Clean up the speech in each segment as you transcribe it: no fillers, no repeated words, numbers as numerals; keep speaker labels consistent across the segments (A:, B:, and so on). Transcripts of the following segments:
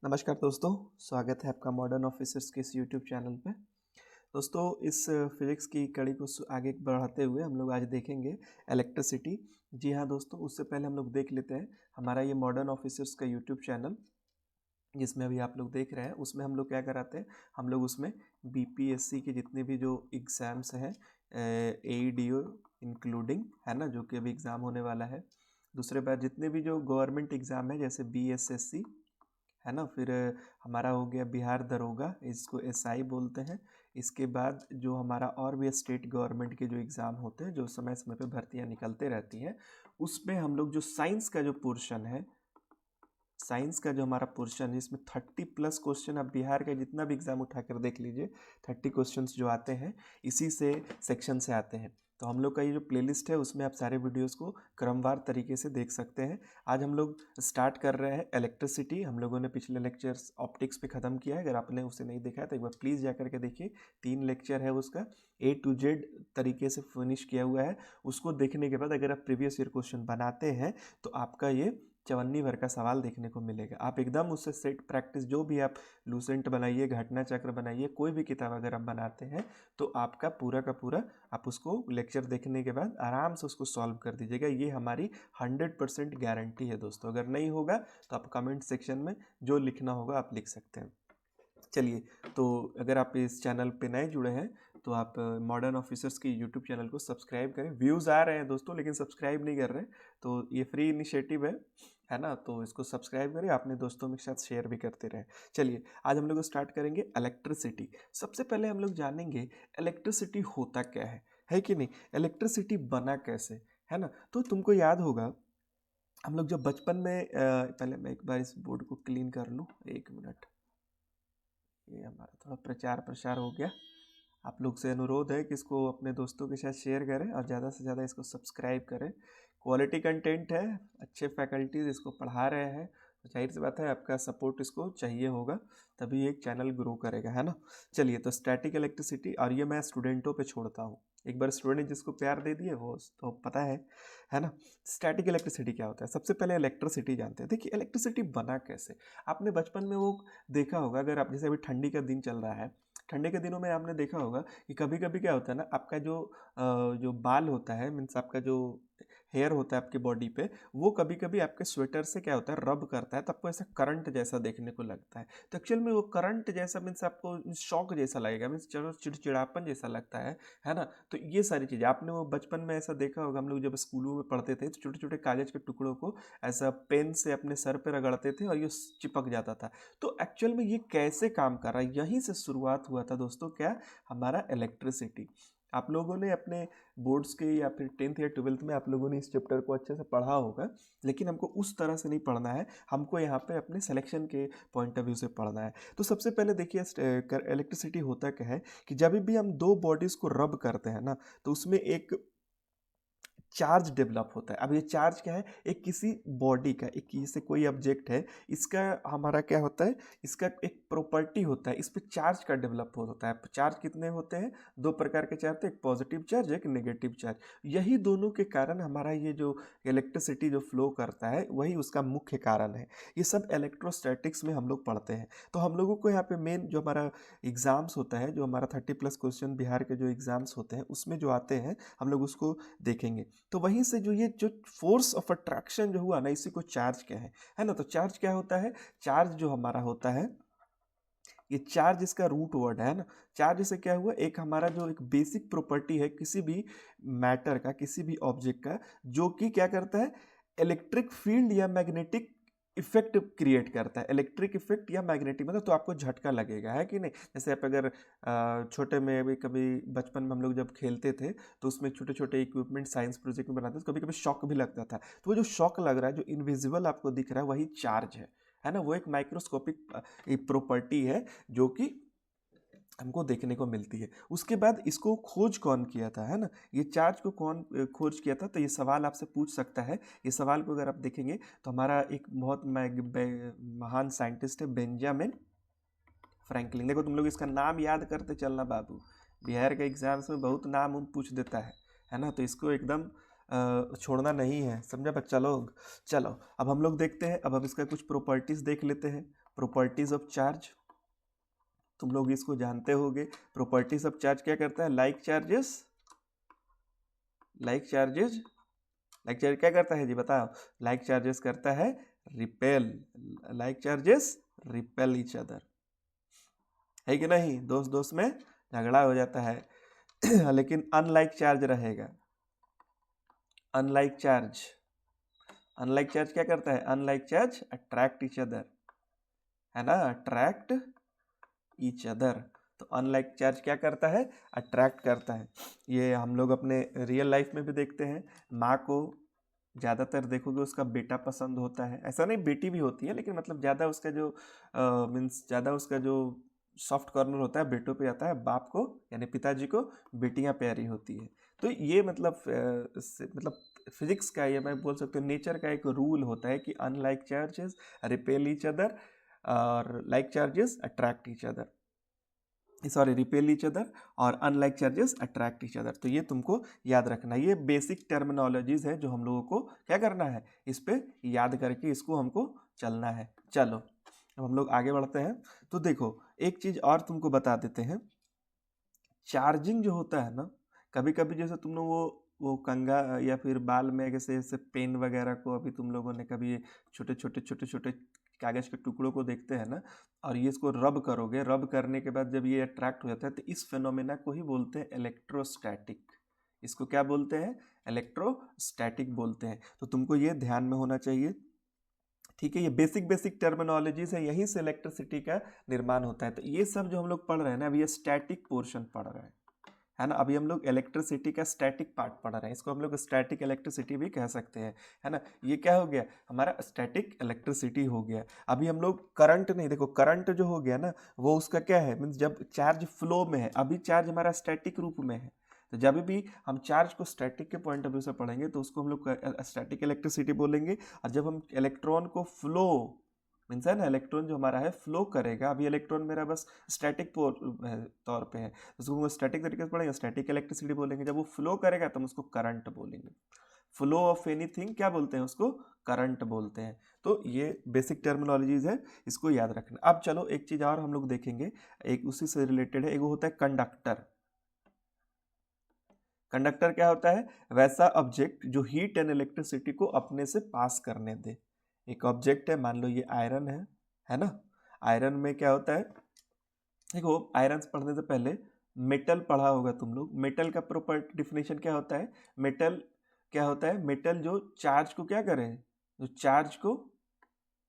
A: नमस्कार दोस्तों, स्वागत है आपका मॉडर्न ऑफिसर्स के इस यूट्यूब चैनल पे। दोस्तों, इस फिज़िक्स की कड़ी को आगे बढ़ाते हुए हम लोग आज देखेंगे इलेक्ट्रिसिटी। जी हाँ दोस्तों, उससे पहले हम लोग देख लेते हैं हमारा ये मॉडर्न ऑफिसर्स का यूट्यूब चैनल जिसमें अभी आप लोग देख रहे हैं, उसमें हम लोग क्या कराते हैं, हम लोग उसमें बीपीएससी के जितने भी जो एग्ज़ाम्स हैं, एईडीओ इंक्लूडिंग, है ना, जो कि अभी एग्ज़ाम होने वाला है। दूसरे बार जितने भी जो गवर्नमेंट एग्ज़ाम है जैसे बीएसएससी, है ना, फिर हमारा हो गया बिहार दरोगा, इसको एसआई बोलते हैं। इसके बाद जो हमारा और भी स्टेट गवर्नमेंट के जो एग्ज़ाम होते हैं, जो समय समय पे भर्तियां निकलते रहती हैं, उसमें हम लोग जो साइंस का जो पोर्शन है, साइंस का जो हमारा पोर्शन है, इसमें 30+ क्वेश्चन, आप बिहार का जितना भी एग्ज़ाम उठाकर देख लीजिए, 30 क्वेश्चंस जो आते हैं इसी से सेक्शन से आते हैं। तो हम लोग का ये जो प्लेलिस्ट है उसमें आप सारे वीडियोस को क्रमवार तरीके से देख सकते हैं। आज हम लोग स्टार्ट कर रहे हैं इलेक्ट्रिसिटी। हम लोगों ने पिछले लेक्चर्स ऑप्टिक्स पे ख़त्म किया है। अगर आपने उसे नहीं देखा है तो एक बार प्लीज़ जा करके देखिए। 3 लेक्चर है उसका, A to Z तरीके से फिनिश किया हुआ है। उसको देखने के बाद अगर आप प्रीवियस ईयर क्वेश्चन बनाते हैं तो आपका ये चवन्नी भर का सवाल देखने को मिलेगा। आप एकदम उससे सेट प्रैक्टिस, जो भी आप लूसेंट बनाइए, घटना चक्र बनाइए, कोई भी किताब अगर आप बनाते हैं तो आपका पूरा का पूरा आप उसको लेक्चर देखने के बाद आराम से उसको सॉल्व कर दीजिएगा। ये हमारी 100% गारंटी है दोस्तों। अगर नहीं होगा तो आप कमेंट सेक्शन में जो लिखना होगा आप लिख सकते हैं। चलिए, तो अगर आप इस चैनल पे नए जुड़े हैं तो आप मॉडर्न ऑफिसर्स की यूट्यूब चैनल को सब्सक्राइब करें। व्यूज़ आ रहे हैं दोस्तों लेकिन सब्सक्राइब नहीं कर रहे, तो ये फ्री इनिशिएटिव है ना, तो इसको सब्सक्राइब करें, अपने दोस्तों के साथ शेयर भी करते रहें। चलिए, आज हम लोग स्टार्ट करेंगे इलेक्ट्रिसिटी। सबसे पहले हम लोग जानेंगे इलेक्ट्रिसिटी होता क्या है कि नहीं, इलेक्ट्रिसिटी बना कैसे, है ना। तो तुमको याद होगा हम लोग जब बचपन में पहले मैं एक बार इस बोर्ड को क्लीन कर लूँ, 1 मिनट। ये हमारा थोड़ा प्रचार प्रसार हो गया। आप लोग से अनुरोध है कि इसको अपने दोस्तों के साथ शेयर करें और ज़्यादा से ज़्यादा इसको सब्सक्राइब करें। क्वालिटी कंटेंट है, अच्छे फैकल्टीज इसको पढ़ा रहे हैं, तो जाहिर सी बात है आपका सपोर्ट इसको चाहिए होगा, तभी एक चैनल ग्रो करेगा, है ना। चलिए, तो स्टैटिक इलेक्ट्रिसिटी, और ये मैं स्टूडेंटों पे छोड़ता हूँ। एक बार स्टूडेंट जिसको प्यार दे दिए वो तो पता है ना। स्टैटिक इलेक्ट्रिसिटी क्या होता है, सबसे पहले इलेक्ट्रिसिटी जानते हैं। देखिए, इलेक्ट्रिसिटी बना कैसे, आपने बचपन में वो देखा होगा। अगर आप जैसे अभी ठंडी का दिन चल रहा है, ठंडी के दिनों में आपने देखा होगा कि कभी कभी क्या होता है ना, आपका जो बाल होता है, मीन्स आपका जो हेयर होता है आपके बॉडी पे, वो कभी कभी आपके स्वेटर से क्या होता है, रब करता है, तो आपको ऐसा करंट जैसा देखने को लगता है। तो एक्चुअल में वो करंट जैसा मीन्स आपको शॉक जैसा लगेगा, मीन्स चलो चिड़चिड़ापन जैसा लगता है ना। तो ये सारी चीज़ें आपने वो बचपन में ऐसा देखा होगा। हम लोग जब स्कूलों में पढ़ते थे तो छोटे छोटे कागज के टुकड़ों को ऐसा पेन से अपने सर पे रगड़ते थे और ये चिपक जाता था। तो एक्चुअल में ये कैसे काम कर रहा है, यहीं से शुरुआत हुआ था दोस्तों, क्या, हमारा इलेक्ट्रिसिटी। आप लोगों ने अपने बोर्ड्स के या फिर 10th या 12th में आप लोगों ने इस चैप्टर को अच्छे से पढ़ा होगा, लेकिन हमको उस तरह से नहीं पढ़ना है, हमको यहाँ पे अपने सिलेक्शन के पॉइंट ऑफ व्यू से पढ़ना है। तो सबसे पहले देखिए, इलेक्ट्रिसिटी होता क्या है कि जब भी हम दो बॉडीज़ को रब करते हैं ना, तो उसमें एक चार्ज डेवलप होता है। अब ये चार्ज क्या है, एक किसी बॉडी का, एक जैसे कोई ऑब्जेक्ट है, इसका हमारा क्या होता है, इसका एक प्रॉपर्टी होता है, इस पर चार्ज का डेवलप होता है। चार्ज कितने होते हैं, 2 प्रकार के चार्ज, एक पॉजिटिव चार्ज, एक नेगेटिव चार्ज। यही दोनों के कारण हमारा ये जो इलेक्ट्रिसिटी जो फ्लो करता है वही उसका मुख्य कारण है। ये सब इलेक्ट्रोस्टैटिक्स में हम लोग पढ़ते हैं। तो हम लोगों को यहाँ पे मेन जो हमारा एग्जाम्स होता है, जो हमारा 30+ क्वेश्चन बिहार के जो एग्जाम्स होते हैं उसमें जो आते हैं, हम लोग उसको देखेंगे। तो वहीं से जो फोर्स ऑफ अट्रैक्शन जो हुआ ना, इसी को चार्ज क्या है ना। तो चार्ज क्या होता है, चार्ज जो हमारा होता है, ये चार्ज इसका रूट वर्ड है ना। चार्ज से क्या हुआ, एक हमारा जो एक बेसिक प्रॉपर्टी है किसी भी मैटर का, किसी भी ऑब्जेक्ट का, जो कि क्या करता है, इलेक्ट्रिक फील्ड या मैग्नेटिक इफेक्ट क्रिएट करता है। इलेक्ट्रिक इफेक्ट या मैग्नेटिक मतलब, तो आपको झटका लगेगा, है कि नहीं। जैसे आप अगर छोटे में भी कभी बचपन में हम लोग जब खेलते थे तो उसमें छोटे छोटे इक्विपमेंट साइंस प्रोजेक्ट में बनाते थे, कभी कभी शॉक भी लगता था। तो वो जो शॉक लग रहा है, जो इनविजिबल आपको दिख रहा है, वही चार्ज है ना। वो एक माइक्रोस्कोपिक प्रॉपर्टी है जो कि हमको देखने को मिलती है। उसके बाद इसको खोज कौन किया था, है ना, ये चार्ज को कौन खोज किया था, तो ये सवाल आपसे पूछ सकता है। ये सवाल को अगर आप देखेंगे तो हमारा एक बहुत महान साइंटिस्ट है, बेंजामिन फ्रैंकलिन। देखो, तुम लोग इसका नाम याद करते चलना बाबू, बिहार के एग्जाम्स में बहुत नाम उन पूछ देता है ना। तो इसको एकदम छोड़ना नहीं है, समझा बच्चा लोग। चलो, अब हम लोग देखते हैं, अब हम इसका कुछ प्रॉपर्टीज देख लेते हैं। प्रॉपर्टीज ऑफ चार्ज, तुम लोग इसको जानते होगे। प्रॉपर्टीज ऑफ चार्ज क्या करता है? लाइक चार्ज क्या करता है जी, बताओ। लाइक चार्जेस करता है repel, like charges repel each other, है कि नहीं? दोस्त दोस्त में झगड़ा हो जाता है लेकिन अनलाइक चार्ज रहेगा। अनलाइक चार्ज क्या करता है? Unlike charge attract each other, है ना, अट्रैक्ट ईच अदर। तो अनलाइक चार्ज क्या करता है? अट्रैक्ट करता है। ये हम लोग अपने रियल लाइफ में भी देखते हैं। माँ को ज़्यादातर देखोगे उसका बेटा पसंद होता है, ऐसा नहीं बेटी भी होती है, लेकिन मतलब ज़्यादा उसका जो मीन्स ज़्यादा उसका जो सॉफ्ट कॉर्नर होता है बेटों पे आता है। बाप को यानी पिताजी को बेटियां प्यारी होती है। तो ये मतलब मतलब फिजिक्स का, ये मैं बोल सकता हूँ नेचर का एक रूल होता है कि unlike charges repel each other और like charges attract each other, sorry repel each other और unlike charges attract each other. तो ये तुमको याद रखना है। ये बेसिक टर्मिनोलॉजीज है जो हम लोगों को क्या करना है, इस पे याद करके इसको हमको चलना है। चलो अब हम लोग आगे बढ़ते हैं। तो देखो एक चीज और तुमको बता देते हैं। चार्जिंग जो होता है ना, कभी कभी जैसे तुम लोग वो कंघा या फिर बाल में जैसे जैसे पेन वगैरह को अभी तुम लोगों ने कभी छोटे छोटे कागज के टुकड़ों को देखते हैं ना, और ये इसको रब करोगे, रब करने के बाद जब ये अट्रैक्ट हो जाता है तो इस फेनोमेना को ही बोलते हैं इलेक्ट्रोस्टैटिक। इसको क्या बोलते हैं? इलेक्ट्रोस्टैटिक बोलते हैं। तो तुमको ये ध्यान में होना चाहिए, ठीक है। ये बेसिक टर्मिनोलॉजीज है, यहीं से इलेक्ट्रिसिटी का निर्माण होता है। तो ये सब जो हम लोग पढ़ रहे हैं ना, अभी ये स्टैटिक पोर्शन पढ़ रहे हैं, है ना। अभी हम लोग इलेक्ट्रिसिटी का स्टैटिक पार्ट पढ़ रहे हैं, इसको हम लोग स्टैटिक इलेक्ट्रिसिटी भी कह सकते हैं, है ना। ये क्या हो गया? हमारा स्टैटिक इलेक्ट्रिसिटी हो गया। अभी हम लोग करंट नहीं, देखो करंट जो हो गया ना, वो उसका क्या है, मीन्स जब चार्ज फ्लो में है। अभी चार्ज हमारा स्टैटिक रूप में है, तो जब भी हम चार्ज को स्टैटिक के पॉइंट ऑफ व्यू से पढ़ेंगे तो उसको हम लोग स्टैटिक इलेक्ट्रिसिटी बोलेंगे। और जब हम इलेक्ट्रॉन को फ्लो, मीन्स है ना, इलेक्ट्रॉन जो हमारा है फ्लो करेगा, अभी इलेक्ट्रॉन मेरा बस स्टैटिक तौर पे है, उसको हम स्टैटिक तरीके से पढ़ेंगे, स्टैटिक इलेक्ट्रिसिटी बोलेंगे। जब वो फ्लो करेगा तो हम उसको करंट बोलेंगे। फ्लो ऑफ एनीथिंग क्या बोलते हैं? उसको करंट बोलते हैं। तो ये बेसिक टर्मिनोलॉजीज है, इसको याद रखना। अब चलो एक चीज और हम लोग देखेंगे, एक उसी से रिलेटेड है, एक होता है कंडक्टर। कंडक्टर क्या होता है? वैसा ऑब्जेक्ट जो हीट एंड इलेक्ट्रिसिटी को अपने से पास करने दे। एक ऑब्जेक्ट है, मान लो ये आयरन है ना। आयरन में क्या होता है, देखो आयरन पढ़ने से पहले मेटल पढ़ा होगा तुम लोग। मेटल का प्रॉपर डिफिनेशन क्या होता है? मेटल क्या होता है? मेटल जो चार्ज को क्या करे, जो चार्ज को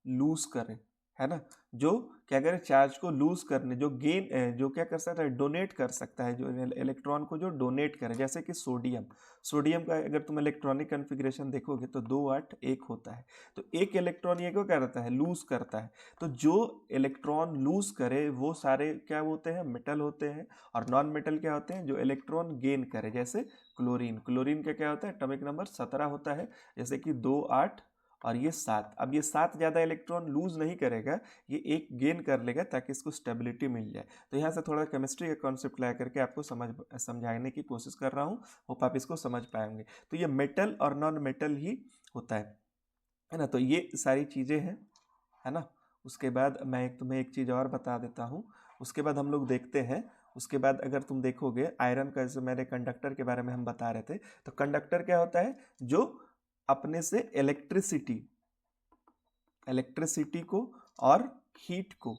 A: लूज करे, है ना। जो क्या करे, चार्ज को लूज करने, जो गेन, जो क्या कर सकता है, डोनेट कर सकता है, जो इलेक्ट्रॉन को जो डोनेट करे। जैसे कि सोडियम का अगर तुम इलेक्ट्रॉनिक कन्फिग्रेशन देखोगे तो 2 8 1 होता है। तो एक इलेक्ट्रॉन ये क्या करता है? लूज करता है। तो जो इलेक्ट्रॉन लूज करे वो सारे क्या होते हैं? मेटल होते हैं। और नॉन मेटल क्या होते हैं? जो इलेक्ट्रॉन गेन करे, जैसे क्लोरीन का क्या होता है? एटॉमिक नंबर 17 होता है, जैसे कि 2 8 और ये 7। अब ये 7 ज़्यादा इलेक्ट्रॉन लूज नहीं करेगा, ये एक गेन कर लेगा ताकि इसको स्टेबिलिटी मिल जाए। तो यहाँ से थोड़ा केमिस्ट्री का कॉन्सेप्ट ला करके आपको समझाने की कोशिश कर रहा हूँ, होप आप इसको समझ पाएंगे। तो ये मेटल और नॉन मेटल ही होता है ना। तो ये सारी चीज़ें हैं, है ना। उसके बाद मैं तुम्हें एक चीज़ और बता देता हूँ। उसके बाद हम लोग देखते हैं, उसके बाद अगर तुम देखोगे आयरन का, जैसे मेरे कंडक्टर के बारे में हम बता रहे थे, तो कंडक्टर क्या होता है? जो अपने से इलेक्ट्रिसिटी को और हीट को,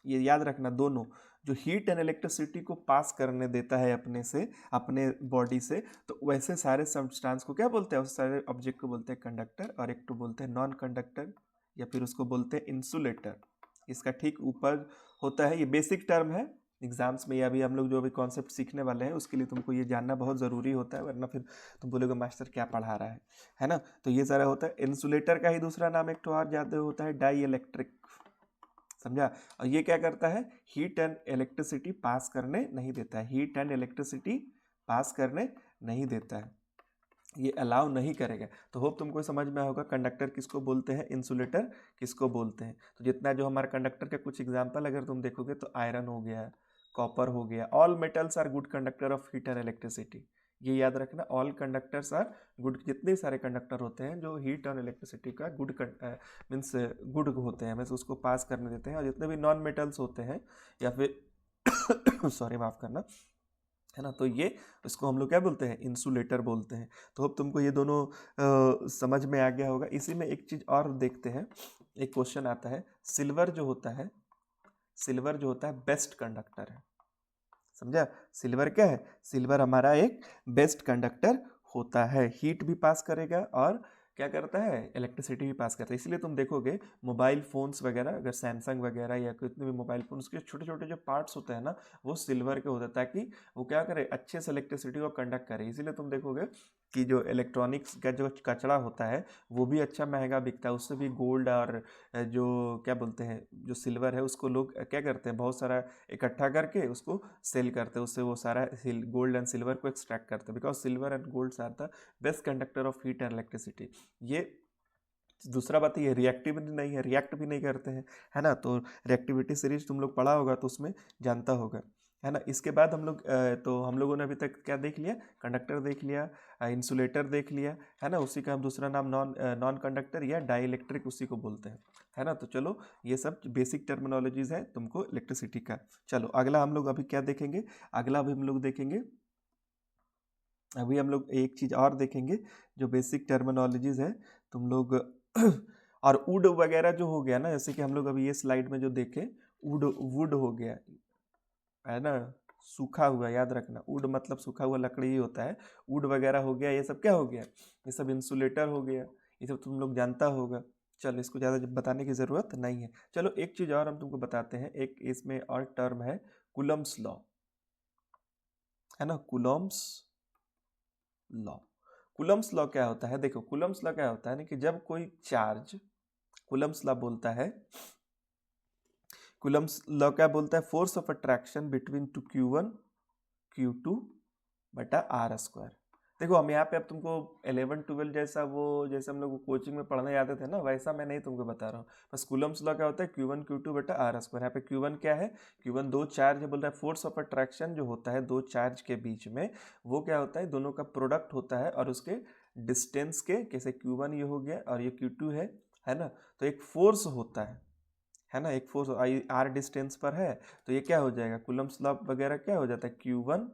A: ये याद रखना, दोनों, जो हीट एंड इलेक्ट्रिसिटी को पास करने देता है अपने से, अपने बॉडी से। तो वैसे सारे सब्सटेंस को क्या बोलते हैं? उस सारे ऑब्जेक्ट को बोलते हैं कंडक्टर। और एक तो बोलते हैं नॉन कंडक्टर, या फिर उसको बोलते हैं इंसुलेटर। इसका ठीक ऊपर होता है, ये बेसिक टर्म है एग्जाम्स में, या अभी हम लोग जो अभी कॉन्सेप्ट सीखने वाले हैं उसके लिए तुमको ये जानना बहुत ज़रूरी होता है, वरना फिर तुम बोलोगे मास्टर क्या पढ़ा रहा है ना। तो ये सारा होता है। इंसुलेटर का ही दूसरा नाम एक तो और ज़्यादा होता है, डाई इलेक्ट्रिक, समझा। और ये क्या करता है? हीट एंड इलेक्ट्रिसिटी पास करने नहीं देता है, हीट एंड इलेक्ट्रिसिटी पास करने नहीं देता है, ये अलाउ नहीं करेगा। तो होप तुमको समझ में होगा कंडक्टर किसको बोलते हैं, इंसुलेटर किसको बोलते हैं। तो जितना जो हमारा कंडक्टर का कुछ एग्जांपल अगर तुम देखोगे तो आयरन हो गया, कॉपर हो गया, all metals are good conductor of heat and electricity. ये याद रखना, ऑल कंडक्टर्स आर गुड। जितने सारे कंडक्टर होते हैं जो हीट और इलेक्ट्रिसिटी का गुड मीन्स गुड होते हैं, मीन्स उसको पास करने देते हैं, और जितने भी नॉन मेटल्स होते हैं या फिर सॉरी माफ़ करना, है ना, तो ये इसको हम लोग क्या बोलते हैं, इंसुलेटर बोलते हैं। तो अब तुमको ये दोनों समझ में आ गया होगा। इसी में एक चीज़ और देखते हैं, एक क्वेश्चन आता है, सिल्वर जो होता है, सिल्वर जो होता है बेस्ट कंडक्टर है, समझा। सिल्वर क्या है, सिल्वर हमारा एक बेस्ट कंडक्टर होता है, हीट भी पास करेगा और क्या करता है, इलेक्ट्रिसिटी भी पास करता है। इसलिए तुम देखोगे मोबाइल फ़ोन्स वगैरह, अगर सैमसंग वगैरह या कितने भी मोबाइल फ़ोन, उसके छोटे छोटे जो पार्ट्स होते हैं ना, वो सिल्वर के होते हैं, ताकि वो क्या करे, अच्छे से इलेक्ट्रिसिटी को कंडक्ट करे। इसीलिए तुम देखोगे कि जो इलेक्ट्रॉनिक्स का जो कचरा होता है वो भी अच्छा महंगा बिकता है, उससे भी गोल्ड और जो क्या बोलते हैं जो सिल्वर है उसको लोग क्या करते हैं, बहुत सारा इकट्ठा करके उसको सेल करते हैं, उससे वो सारा गोल्ड एंड सिल्वर को एक्सट्रैक्ट करते हैं, because silver and gold are the best conductor of heat and electricity. ये दूसरा बात ये रिएक्टिव नहीं है, रिएक्ट भी नहीं करते हैं, है ना। तो रिएक्टिविटी सीरीज तुम लोग पढ़ा होगा तो उसमें जानता होगा, है ना। इसके बाद हम लोग तो हम लोगों ने अभी तक क्या देख लिया, कंडक्टर देख लिया, इंसुलेटर देख लिया, है ना। उसी का हम दूसरा नाम नॉन कंडक्टर या डाई इलेक्ट्रिक उसी को बोलते हैं, है ना। तो चलो ये सब बेसिक टर्मिनोलॉजीज है तुमको इलेक्ट्रिसिटी का। चलो अगला हम लोग अभी क्या देखेंगे, अगला अभी हम लोग देखेंगे, अभी हम लोग एक चीज़ और देखेंगे जो बेसिक टर्मिनोलॉजीज है तुम लोग और वुड वगैरह जो हो गया ना, जैसे कि हम लोग अभी ये स्लाइड में जो देखे, वुड वुड हो गया, है ना, सूखा हुआ, याद रखना वुड मतलब सूखा हुआ लकड़ी ही होता है, वुड वगैरह हो गया, ये सब क्या हो गया, ये सब इंसुलेटर हो गया, ये सब तुम लोग जानता होगा। चलो इसको ज़्यादा बताने की ज़रूरत नहीं है। चलो एक चीज़ और हम तुमको बताते हैं, एक इसमें और टर्म है कूलम्स लॉ, है ना, कूलम्स लॉ। कूलम्स लॉ क्या होता है, देखो कूलम्स लॉ क्या होता है ना, कि जब कोई चार्ज, कूलम्स लॉ बोलता है, कूलम्स लॉ क्या बोलता है, force of attraction between two Q1 Q2 बटा आर स्क्वायर। देखो हम यहाँ पे अब तुमको 11-12 जैसा वो जैसे हम लोग कोचिंग में पढ़ने जाते थे ना, वैसा मैं नहीं तुमको बता रहा हूँ। बस कूलम्स लॉ क्या होता है, Q1 Q2 बटा आर स्क्वायर। यहाँ पे Q1 क्या है, Q1 दो चार्ज है, बोल रहा है फोर्स ऑफ अट्रैक्शन जो होता है दो चार्ज के बीच में, वो क्या होता है, दोनों का प्रोडक्ट होता है और उसके डिस्टेंस के, कैसे Q1 ये हो गया और ये Q2 है ना। तो एक फोर्स होता है ना, एक फोर्स आर डिस्टेंस पर है, तो ये क्या हो जाएगा, कूलम्स लॉ वगैरह क्या हो जाता है, Q1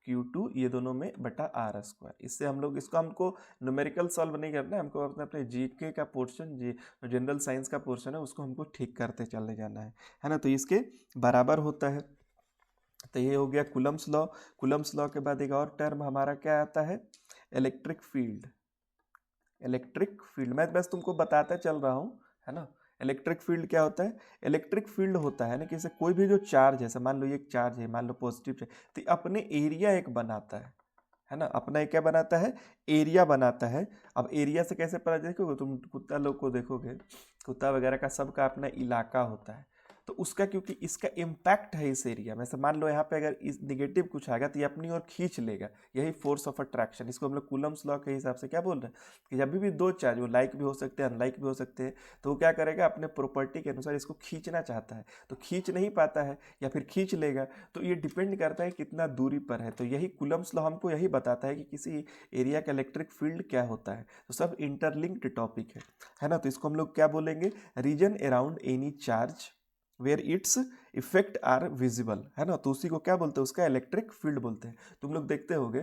A: Q2 ये दोनों में बटा आर स्क्वायर। इससे हम लोग इसको हमको न्यूमेरिकल सॉल्व नहीं करना है, हमको अपने अपने जीके का पोर्शन, जी जनरल साइंस का पोर्शन है उसको हमको ठीक करते चले जाना है ना। तो इसके बराबर होता है। तो ये हो गया कूलम्स लॉ। कूलम्स लॉ के बाद एक और टर्म हमारा क्या आता है, इलेक्ट्रिक फील्ड। इलेक्ट्रिक फील्ड मैं बस तुमको बताता चल रहा हूँ, है ना। इलेक्ट्रिक फील्ड क्या होता है, इलेक्ट्रिक फील्ड होता है ना कि जैसे कोई भी जो चार्ज है, मान लो ये एक चार्ज है, मान लो पॉजिटिव चार्ज, तो अपने एरिया एक बनाता है ना, अपना एक क्या बनाता है, एरिया बनाता है। अब एरिया से कैसे पता, देखोगे तुम कुत्ता लोग को देखोगे, कुत्ता वगैरह का सबका अपना इलाका होता है, तो उसका क्योंकि इसका इम्पैक्ट है इस एरिया में, से मान लो यहाँ पे अगर इस निगेटिव कुछ आएगा तो ये अपनी ओर खींच लेगा, यही फोर्स ऑफ अट्रैक्शन। इसको हम लोग कूलम्स लॉ के हिसाब से क्या बोल रहे हैं कि जब भी दो चार्ज, वो लाइक भी हो सकते हैं अनलाइक भी हो सकते हैं, तो वो क्या करेगा, अपने प्रॉपर्टी के अनुसार इसको खींचना चाहता है तो खींच नहीं पाता है या फिर खींच लेगा, तो ये डिपेंड करता है कितना दूरी पर है। तो यही कूलम्स लॉ हमको यही बताता है कि किसी एरिया का इलेक्ट्रिक फील्ड क्या होता है। तो सब इंटरलिंक्ड टॉपिक है ना। तो इसको हम लोग क्या बोलेंगे, region around any charge where its effect are visible, है ना। तो उसी को क्या बोलते हैं, उसका इलेक्ट्रिक फील्ड बोलते हैं। तुम लोग देखते होगे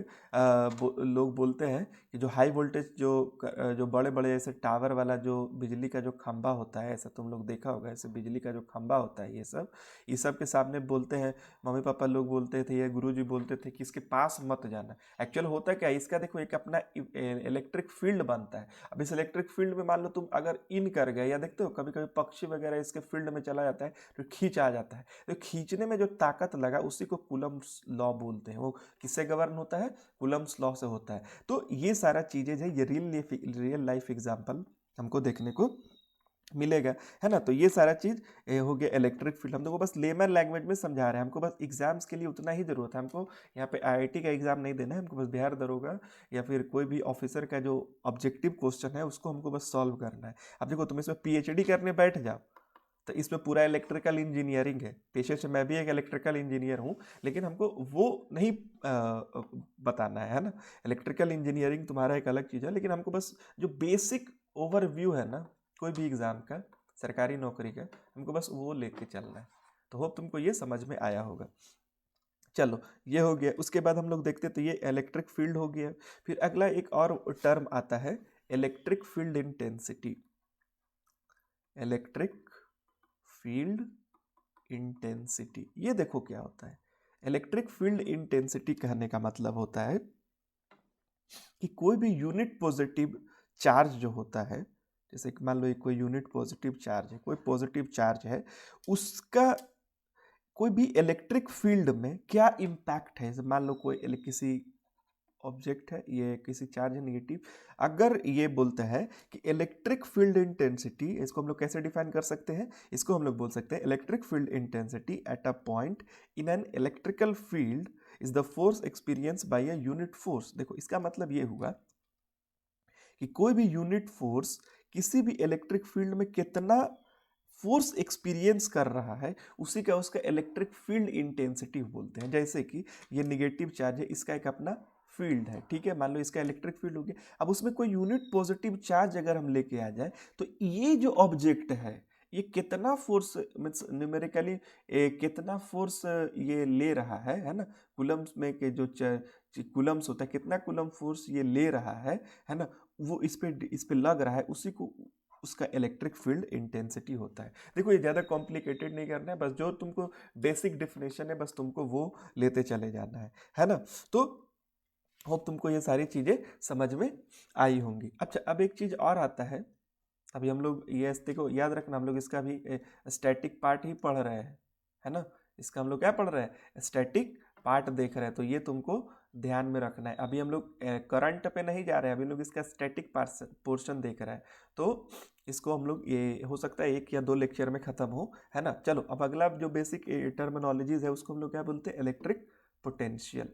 A: लोग बोलते हैं कि जो हाई वोल्टेज जो बड़े बड़े ऐसे टावर वाला जो बिजली का जो खंभा होता है, ऐसा तुम लोग देखा होगा, ऐसे बिजली का जो खंभा होता है, ये सब के सामने बोलते हैं, मम्मी पापा लोग बोलते थे या गुरुजी बोलते थे कि इसके पास मत जाना। एक्चुअल होता क्या है, इसका देखो एक अपना इलेक्ट्रिक फील्ड बनता है। अब इस इलेक्ट्रिक फील्ड में मान लो तुम अगर इन कर गए, या देखते हो कभी कभी पक्षी वगैरह इसके फील्ड में चला जाता है तो खींच आ जाता है, तो खींचने में जो ताकत लगा उसी को कूलम्स लॉ बोलते हैं। वो किससे गवर्न होता है, कूलम्स लॉ से होता है। तो ये सारा चीजें है, ये रियल लाइफ एग्जाम्पल हमको देखने को मिलेगा, है ना। तो ये सारा चीज हो गया इलेक्ट्रिक फील्ड। हम लोग को बस लेमन लैंग्वेज में समझा रहे हैं, हमको बस एग्जाम्स के लिए उतना ही जरूरत है। हमको यहाँ पे आईआईटी का एग्जाम नहीं देना है, हमको बस बिहार दरोगा या फिर कोई भी ऑफिसर का जो ऑब्जेक्टिव क्वेश्चन है उसको हमको बस सॉल्व करना है। अब देखो तुम इसमें पीएचडी करने बैठ जाओ तो इसमें पूरा इलेक्ट्रिकल इंजीनियरिंग है। पेशे से मैं भी एक इलेक्ट्रिकल इंजीनियर हूँ, लेकिन हमको वो नहीं बताना है ना। इलेक्ट्रिकल इंजीनियरिंग तुम्हारा एक अलग चीज़ है, लेकिन हमको बस जो बेसिक ओवरव्यू है ना कोई भी एग्ज़ाम का, सरकारी नौकरी का, हमको बस वो लेके चलना है। तो होप तुमको ये समझ में आया होगा। चलो ये हो गया। उसके बाद हम लोग देखते तो ये इलेक्ट्रिक फील्ड हो गया। फिर अगला एक और टर्म आता है electric field intensity. Electric field intensity, ये देखो क्या होता है। इलेक्ट्रिक फील्ड इंटेंसिटी कहने का मतलब होता है कि कोई भी यूनिट पॉजिटिव चार्ज जो होता है, जैसे कि मान लो कोई यूनिट पॉजिटिव चार्ज है, कोई पॉजिटिव चार्ज है, उसका कोई भी इलेक्ट्रिक फील्ड में क्या इम्पैक्ट है। जैसे मान लो कोई किसी ऑब्जेक्ट है, ये किसी चार्ज है नेगेटिव, अगर ये बोलता है कि इलेक्ट्रिक फील्ड इंटेंसिटी, इसको हम लोग कैसे डिफाइन कर सकते हैं, इसको हम लोग बोल सकते हैं electric field intensity at a point in an electrical field is the force experience by a unit force. देखो इसका मतलब ये हुआ कि कोई भी यूनिट फोर्स किसी भी इलेक्ट्रिक फील्ड में कितना फोर्स एक्सपीरियंस कर रहा है, उसी का उसका इलेक्ट्रिक फील्ड इंटेंसिटी बोलते हैं। जैसे कि ये निगेटिव चार्ज है, इसका एक अपना फील्ड है, ठीक है, मान लो इसका इलेक्ट्रिक फील्ड हो गया। अब उसमें कोई यूनिट पॉजिटिव चार्ज अगर हम लेके आ जाए, तो ये जो ऑब्जेक्ट है ये कितना फोर्स मीन्स न्यूमेरिकली कितना फोर्स ये ले रहा है ना, कूलम्स में के जो कूलम्स होता है, कितना कूलम फोर्स ये ले रहा है ना, वो इस पे लग रहा है, उसी को उसका इलेक्ट्रिक फील्ड इंटेंसिटी होता है। देखो ये ज़्यादा कॉम्प्लिकेटेड नहीं करना है, बस जो तुमको बेसिक डेफिनेशन है बस तुमको वो लेते चले जाना है ना। तो होप तुमको ये सारी चीज़ें समझ में आई होंगी। अच्छा अब एक चीज़ और आता है, अभी हम लोग ये देखो याद रखना, हम लोग इसका भी स्टैटिक पार्ट ही पढ़ रहे हैं, है ना। इसका हम लोग क्या पढ़ रहे हैं, स्टैटिक पार्ट देख रहे हैं, तो ये तुमको ध्यान में रखना है। अभी हम लोग करंट पे नहीं जा रहे हैं, अभी लोग इसका स्टैटिक पोर्शन देख रहे हैं, तो इसको हम लोग ये हो सकता है 1 या 2 लेक्चर में ख़त्म हो, है ना। चलो अब अगला जो बेसिक टर्मिनोलॉजीज है उसको हम लोग क्या बोलते हैं, electric potential.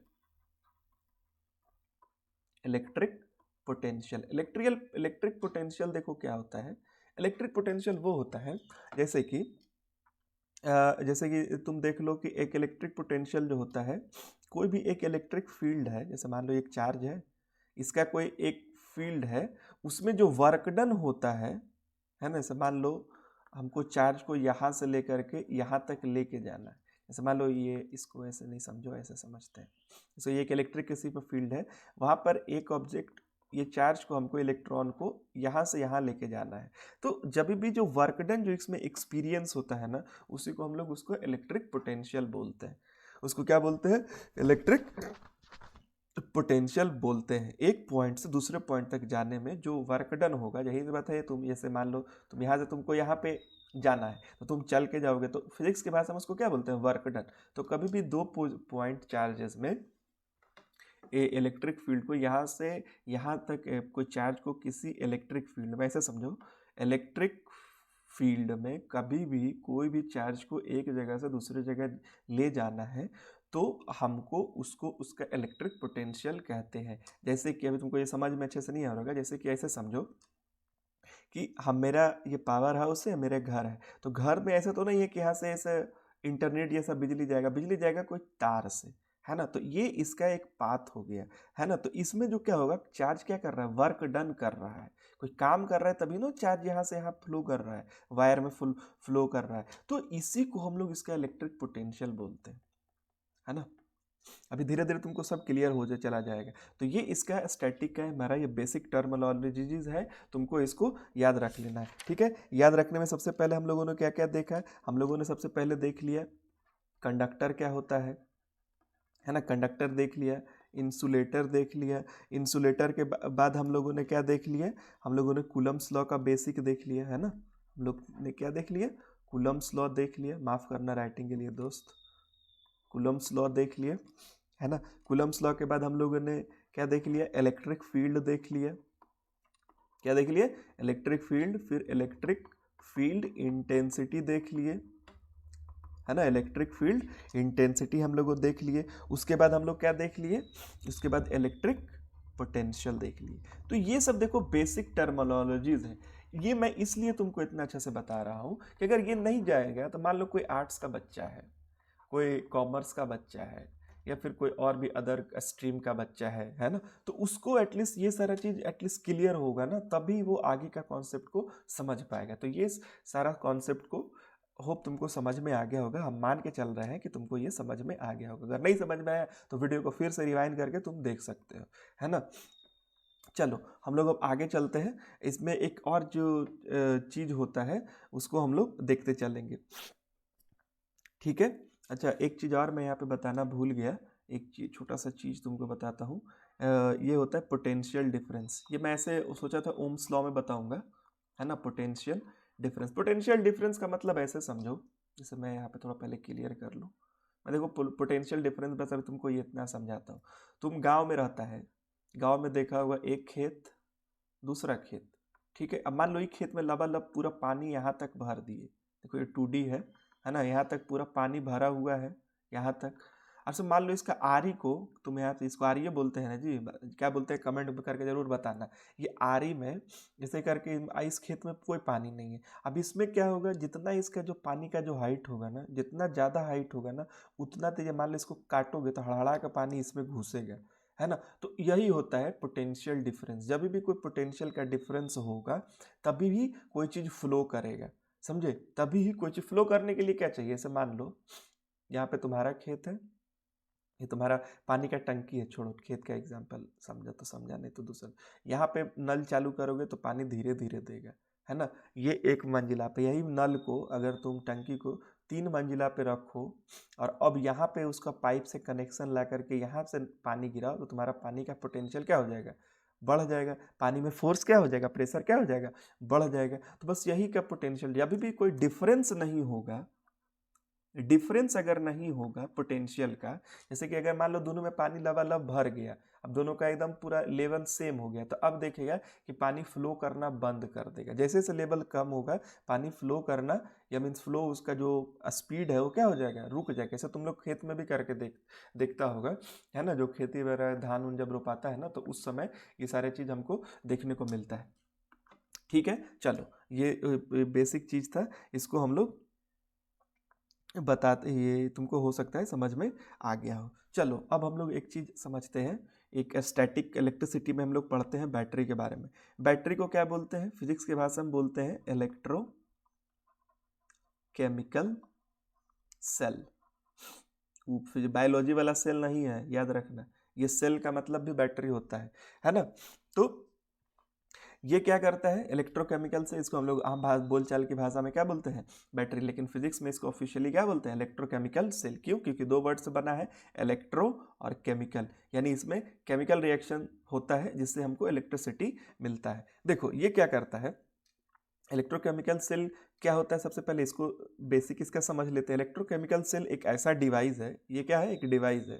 A: Electric potential, electric potential देखो क्या होता है। इलेक्ट्रिक पोटेंशियल वो होता है जैसे कि तुम देख लो कि एक इलेक्ट्रिक पोटेंशियल जो होता है, कोई भी एक इलेक्ट्रिक फील्ड है, जैसे मान लो एक चार्ज है, इसका कोई एक फील्ड है, उसमें जो वर्क डन होता है ना, जैसे मान लो हमको चार्ज को यहाँ से लेकर के यहाँ तक लेके जाना है। जैसे मान लो ये, इसको ऐसे नहीं समझो, ऐसे समझते हैं। जैसे ये एक इलेक्ट्रिक किसी पर फील्ड है, वहाँ पर एक ऑब्जेक्ट, ये चार्ज को हमको, इलेक्ट्रॉन को यहाँ से यहाँ लेके जाना है। तो जब भी जो वर्क डन जो इसमें एक्सपीरियंस होता है ना, उसी को हम लोग उसको इलेक्ट्रिक पोटेंशियल बोलते हैं। उसको क्या बोलते हैं, इलेक्ट्रिक पोटेंशियल बोलते हैं। एक पॉइंट से दूसरे पॉइंट तक जाने में जो वर्क डन होगा, यही बात है। तुम जैसे मान लो तुम यहाँ से, तुमको यहाँ पे जाना है, तो तुम चल के जाओगे, तो फिजिक्स की भाषा में उसको क्या बोलते हैं, वर्क डन। तो कभी भी 2 पॉइंट चार्जेस में इलेक्ट्रिक फील्ड को यहाँ से यहाँ तक कोई चार्ज को किसी इलेक्ट्रिक फील्ड में, ऐसे समझो, इलेक्ट्रिक फील्ड में कभी भी कोई भी चार्ज को एक जगह से दूसरी जगह ले जाना है, तो हमको उसको उसका इलेक्ट्रिक पोटेंशियल कहते हैं। जैसे कि अभी तुमको ये समझ में अच्छे से नहीं आ रहा होगा, जैसे कि ऐसे समझो कि मेरा ये पावर हाउस है, मेरे घर है, तो घर में ऐसा तो नहीं है कि यहाँ से ऐसे इंटरनेट या सब बिजली जाएगा कोई तार से, है ना। तो ये इसका एक पाथ हो गया, है ना। तो इसमें जो क्या होगा, चार्ज क्या कर रहा है, वर्क डन कर रहा है, कोई काम कर रहा है, तभी ना चार्ज यहाँ से यहाँ फ्लो कर रहा है, वायर में फ्लो कर रहा है। तो इसी को हम लोग इसका इलेक्ट्रिक पोटेंशियल बोलते हैं, है ना। अभी धीरे धीरे तुमको सब क्लियर हो चला जाएगा। तो ये इसका स्टैटिक का है हमारा, ये बेसिक टर्मिनोलॉजीज है, तुमको इसको याद रख लेना है, ठीक है। याद रखने में सबसे पहले हम लोगों ने क्या क्या देखा है, हम लोगों ने सबसे पहले देख लिया कंडक्टर क्या होता है ना, कंडक्टर देख लिया, इंसुलेटर देख लिया, इंसुलेटर के बाद हम लोगों ने क्या देख लिया, हम लोगों ने कूलम्स लॉ का बेसिक देख लिया, है ना। हम लोग ने क्या देख लिया, कूलम्स लॉ देख लिया, माफ़ करना राइटिंग के लिए दोस्त, कूलम्स लॉ देख लिए, है ना। कूलम्स लॉ के बाद हम लोगों ने क्या देख लिया, इलेक्ट्रिक फील्ड देख लिया, क्या देख लिया, इलेक्ट्रिक फील्ड। फिर इलेक्ट्रिक फील्ड इंटेंसिटी देख लिए, है ना, इलेक्ट्रिक फील्ड इंटेंसिटी हम लोग देख लिए। उसके बाद हम लोग क्या देख लिए, उसके बाद इलेक्ट्रिक पोटेंशियल देख लिए। तो ये सब देखो बेसिक टर्मिनोलॉजीज हैं, ये मैं इसलिए तुमको इतना अच्छा से बता रहा हूँ कि अगर ये नहीं जाएगा तो मान लो कोई आर्ट्स का बच्चा है, कोई कॉमर्स का बच्चा है, या फिर कोई और भी अदर स्ट्रीम का बच्चा है ना, तो उसको एटलीस्ट ये सारा चीज़ एटलीस्ट क्लियर होगा ना, तभी वो आगे का कॉन्सेप्ट को समझ पाएगा। तो ये सारा कॉन्सेप्ट को होप तुमको समझ में आ गया होगा। हम मान के चल रहे हैं कि तुमको ये समझ में आ गया होगा। अगर नहीं समझ में आया तो वीडियो को फिर से रिवाइंड करके तुम देख सकते हो, है ना। चलो हम लोग अब आगे चलते हैं। इसमें एक और जो चीज़ होता है उसको हम लोग देखते चलेंगे, ठीक है। अच्छा, एक चीज़ और मैं यहाँ पे बताना भूल गया, एक चीज छोटा सा चीज़ तुमको बताता हूँ। ये होता है पोटेंशियल डिफरेंस। ये मैं ऐसे सोचा था ओम्स लॉ में बताऊंगा, है ना। पोटेंशियल डिफरेंस, पोटेंशियल डिफरेंस का मतलब ऐसे समझो, जैसे मैं यहाँ पे थोड़ा पहले क्लियर कर लूँ। मैं देखो पोटेंशियल डिफरेंस बस अभी तुमको ये इतना समझाता हूँ। तुम गाँव में रहता है, गाँव में देखा होगा एक खेत दूसरा खेत, ठीक है। अब मान लो ये खेत में लबालब पूरा पानी यहाँ तक भर दिए, देखो ये 2D है ना, यहाँ तक पूरा पानी भरा हुआ है यहाँ तक। अब से मान लो इसका आरी को, तुम यहाँ पे इसको आरी बोलते हैं ना जी, क्या बोलते हैं कमेंट करके जरूर बताना। ये आरी में जैसे करके इस खेत में कोई पानी नहीं है। अब इसमें क्या होगा, जितना इसका जो पानी का जो हाइट होगा ना, जितना ज़्यादा हाइट होगा ना, उतना तेज मान लो इसको काटोगे तो हड़हड़ा का पानी इसमें घुसेगा, है ना। तो यही होता है पोटेंशियल डिफरेंस। जब भी कोई पोटेंशियल का डिफरेंस होगा तभी भी कोई चीज़ फ्लो करेगा, समझे। तभी ही कोई चीज़ फ्लो करने के लिए क्या चाहिए, जैसे मान लो यहाँ पे तुम्हारा खेत है, ये तुम्हारा पानी का टंकी है, छोड़ो खेत का एग्जांपल, समझा तो समझा, नहीं तो दूसरा। यहाँ पे नल चालू करोगे तो पानी धीरे धीरे देगा, है ना। ये एक मंजिला पे, यही नल को अगर तुम टंकी को 3 मंजिला पे रखो और अब यहाँ पे उसका पाइप से कनेक्शन ला करके यहाँ से पानी गिराओ, तो तुम्हारा पानी का पोटेंशियल क्या हो जाएगा, बढ़ जाएगा। पानी में फोर्स क्या हो जाएगा, प्रेशर क्या हो जाएगा, बढ़ जाएगा। तो बस यही का पोटेंशियल, जब भी कोई डिफरेंस नहीं होगा, डिफरेंस अगर नहीं होगा पोटेंशियल का, जैसे कि अगर मान लो दोनों में पानी लबालब भर गया, अब दोनों का एकदम पूरा लेवल सेम हो गया, तो अब देखेगा कि पानी फ्लो करना बंद कर देगा। जैसे जैसे लेवल कम होगा पानी फ्लो करना, या मीन्स फ्लो उसका जो स्पीड है वो क्या हो जाएगा, रुक जाएगा। ऐसा तुम लोग खेत में भी करके देखता होगा, है ना। जो खेती वगैरह धान उन जब रोपाता है ना, तो उस समय ये सारे चीज़ हमको देखने को मिलता है, ठीक है। चलो ये बेसिक चीज़ था, इसको हम लोग बताते, ये तुमको हो सकता है समझ में आ गया हो। चलो अब हम लोग एक चीज़ समझते हैं, एक स्टैटिक इलेक्ट्रिसिटी में हम लोग पढ़ते हैं बैटरी के बारे में। बैटरी को क्या बोलते हैं, फिजिक्स की भाषा में बोलते हैं इलेक्ट्रो केमिकल सेल। बायोलॉजी वाला सेल नहीं है, याद रखना, ये सेल का मतलब भी बैटरी होता है ना। तो ये क्या करता है, इलेक्ट्रोकेमिकल से, इसको हम लोग आम बोलचाल की भाषा में क्या बोलते हैं, बैटरी। लेकिन फिजिक्स में इसको ऑफिशियली क्या बोलते हैं, इलेक्ट्रोकेमिकल सेल। क्यों, क्योंकि 2 वर्ड से बना है, इलेक्ट्रो और केमिकल, यानी इसमें केमिकल रिएक्शन होता है जिससे हमको इलेक्ट्रिसिटी मिलता है। देखो ये क्या करता है, इलेक्ट्रोकेमिकल सेल क्या होता है, सबसे पहले इसको बेसिक इसका समझ लेते हैं। इलेक्ट्रोकेमिकल सेल एक ऐसा डिवाइस है, ये क्या है, एक डिवाइस है,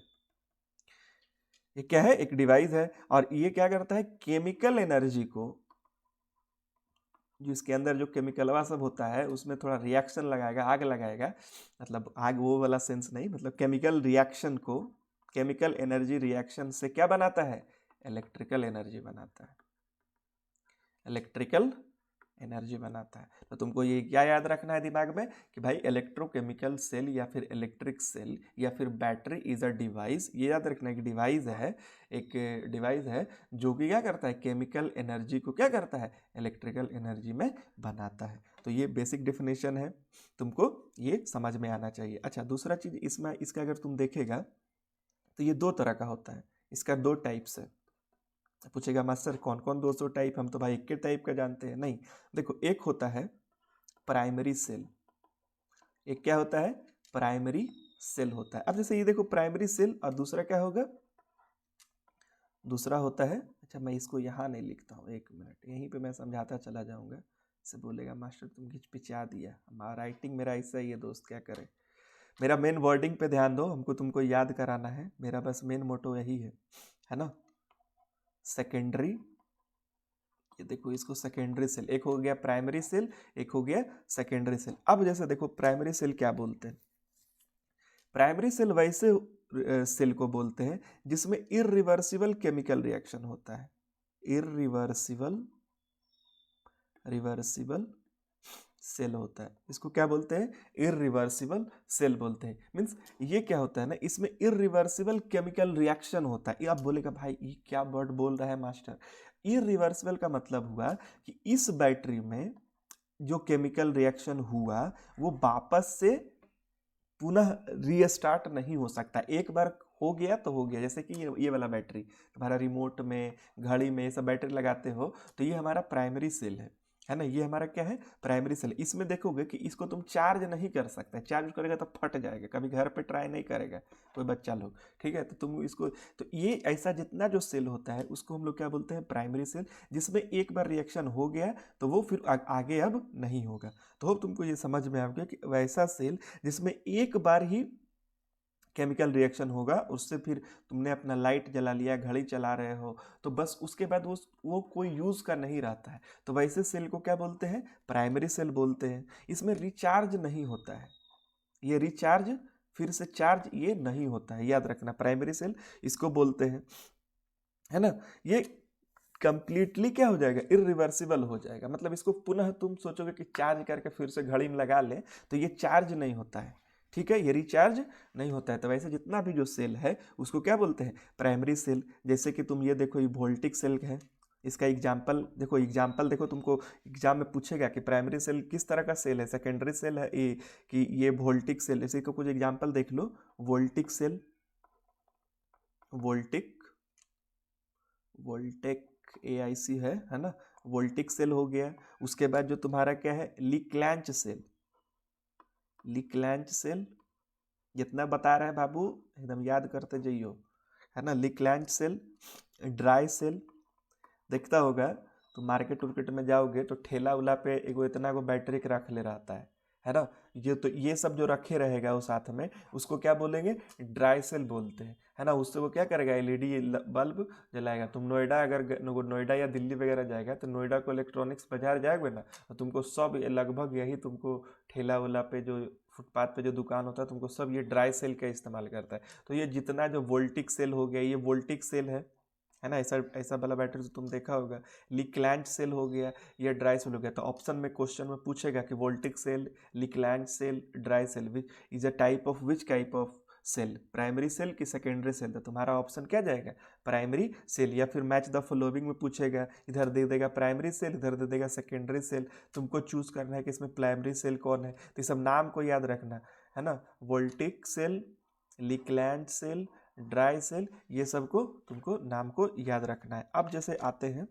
A: ये क्या है, एक डिवाइस है। और ये क्या करता है, केमिकल एनर्जी को, जो इसके अंदर जो केमिकलवा सब होता है उसमें थोड़ा रिएक्शन लगाएगा, आग लगाएगा, मतलब आग वो वाला सेंस नहीं, मतलब केमिकल रिएक्शन को, केमिकल एनर्जी रिएक्शन से क्या बनाता है, इलेक्ट्रिकल एनर्जी बनाता है, इलेक्ट्रिकल एनर्जी बनाता है। तो तुमको ये क्या याद रखना है दिमाग में कि भाई इलेक्ट्रोकेमिकल सेल या फिर इलेक्ट्रिक सेल या फिर बैटरी इज अ डिवाइस। ये याद रखना है कि डिवाइस है, एक डिवाइस है जो कि क्या करता है, केमिकल एनर्जी को क्या करता है, इलेक्ट्रिकल एनर्जी में बनाता है। तो ये बेसिक डेफिनेशन है, तुमको ये समझ में आना चाहिए। अच्छा, दूसरा चीज इसमें, इसका अगर तुम देखेगा तो ये 2 तरह का होता है, इसका 2 टाइप्स है। पूछेगा मास्टर कौन कौन 200 टाइप, हम तो भाई एक के टाइप का जानते हैं। नहीं, देखो एक होता है प्राइमरी सेल, एक क्या होता है, प्राइमरी सेल होता है। अब जैसे ये देखो प्राइमरी सेल, और दूसरा क्या होगा, दूसरा होता है, अच्छा मैं इसको यहाँ नहीं लिखता हूँ, 1 मिनट, यहीं पे मैं समझाता चला जाऊँगा। से बोलेगा मास्टर तुम घिचपिचा दिया, हमारा राइटिंग मेरा ऐसा ही है दोस्त, क्या करे। मेरा मेन वर्डिंग पे ध्यान दो, हमको तुमको याद कराना है, मेरा बस मेन मोटो यही है ना। सेकेंडरी, ये देखो इसको सेकेंडरी सेल, एक हो गया प्राइमरी सेल, एक हो गया सेकेंडरी सेल। अब जैसे देखो प्राइमरी सेल क्या बोलते हैं, प्राइमरी सेल वैसे सेल को बोलते हैं जिसमें इररिवर्सिबल केमिकल रिएक्शन होता है, इररिवर्सिबल रिवर्सिबल सेल होता है। इसको क्या बोलते हैं? इररिवर्सिबल सेल बोलते हैं। मीन्स ये क्या होता है ना, इसमें इररिवर्सिबल केमिकल रिएक्शन होता है। ये आप बोलेगा भाई ये क्या वर्ड बोल रहा है मास्टर। इररिवर्सिबल का मतलब हुआ कि इस बैटरी में जो केमिकल रिएक्शन हुआ वो वापस से पुनः रीस्टार्ट नहीं हो सकता। एक बार हो गया तो हो गया। जैसे कि ये वाला बैटरी तुम्हारा रिमोट में, घड़ी में, ये सब बैटरी लगाते हो तो ये हमारा प्राइमरी सेल है ना। ये हमारा क्या है? Primary cell. इसमें देखोगे कि इसको तुम चार्ज नहीं कर सकते। चार्ज करेगा तो फट जाएगा। कभी घर पे ट्राई नहीं करेगा कोई बच्चा लोग, ठीक है। तो तुम इसको, तो ये ऐसा जितना जो सेल होता है उसको हम लोग क्या बोलते हैं? Primary cell. जिसमें एक बार रिएक्शन हो गया तो वो फिर आगे अब नहीं होगा। तो होप तुमको ये समझ में आ गया कि वैसा सेल जिसमें एक बार ही केमिकल रिएक्शन होगा, उससे फिर तुमने अपना लाइट जला लिया, घड़ी चला रहे हो, तो बस उसके बाद वो कोई यूज़ का नहीं रहता है। तो वैसे सेल को क्या बोलते हैं? प्राइमरी सेल बोलते हैं। इसमें रिचार्ज नहीं होता है। ये रिचार्ज फिर से चार्ज ये नहीं होता है, याद रखना। प्राइमरी सेल इसको बोलते हैं, है ना। ये कंप्लीटली क्या हो जाएगा? इरिवर्सिबल हो जाएगा। मतलब इसको पुनः तुम सोचोगे कि चार्ज करके फिर से घड़ी में लगा ले, तो ये चार्ज नहीं होता है, ठीक है। ये रिचार्ज नहीं होता है। तो वैसे जितना भी जो सेल है उसको क्या बोलते हैं? Primary cell. जैसे कि तुम ये देखो, ये वोल्टिक सेल है। इसका एग्जाम्पल देखो, तुमको एग्जाम में पूछेगा कि प्राइमरी सेल किस तरह का सेल है, सेकेंडरी सेल है ये, कि ये वोल्टिक सेल। इसी को कुछ एग्जाम्पल देख लो। वोल्टिक सेल, वोल्टिक, वोल्टेक AIC है ना। वोल्टिक सेल हो गया। उसके बाद जो तुम्हारा क्या है? लिक्लैंच सेल। लिक्लैंच सेल जितना बता रहे हैं बाबू एकदम याद करते जाइयो, है ना। लिक्लैंच सेल, ड्राई सेल। देखता होगा तो मार्केट उर्केट में जाओगे तो ठेला उला पे एगो इतना को बैटरी के रख ले रहता है ना। ये तो ये सब जो रखे रहेगा वो साथ में, उसको क्या बोलेंगे? ड्राई सेल बोलते हैं, है ना। उससे वो क्या करेगा? LED बल्ब जलाएगा। तुम नोएडा अगर नोएडा या दिल्ली वगैरह जाएगा तो नोएडा को इलेक्ट्रॉनिक्स बाजार जाएगा ना, तो तुमको सब लगभग यही तुमको ठेला उला पे जो फुटपाथ पे जो दुकान होता है तुमको सब ये ड्राई सेल का इस्तेमाल करता है। तो ये जितना जो वोल्टिक सेल हो गया, ये वोल्टिक सेल है ना। ऐसा ऐसा वाला बैटरी तुम देखा होगा। लिक्लैंच सेल हो गया, ये ड्राई सेल हो गया। तो ऑप्शन में क्वेश्चन में पूछेगा कि voltaic cell, Leclanche cell, dry cell which is a type of which type of cell, primary cell की सेकेंडरी सेल। तो तुम्हारा ऑप्शन क्या जाएगा? Primary cell. या फिर मैच द फॉलोइंग में पूछेगा, इधर दे देगा प्राइमरी सेल, इधर दे देगा सेकेंडरी सेल। तुमको चूज करना है कि इसमें प्राइमरी सेल कौन है। तो ये सब नाम को याद रखना, है ना। Voltaic cell, Leclanche cell, dry cell, ये सब को तुमको नाम को याद रखना है। अब जैसे आते हैं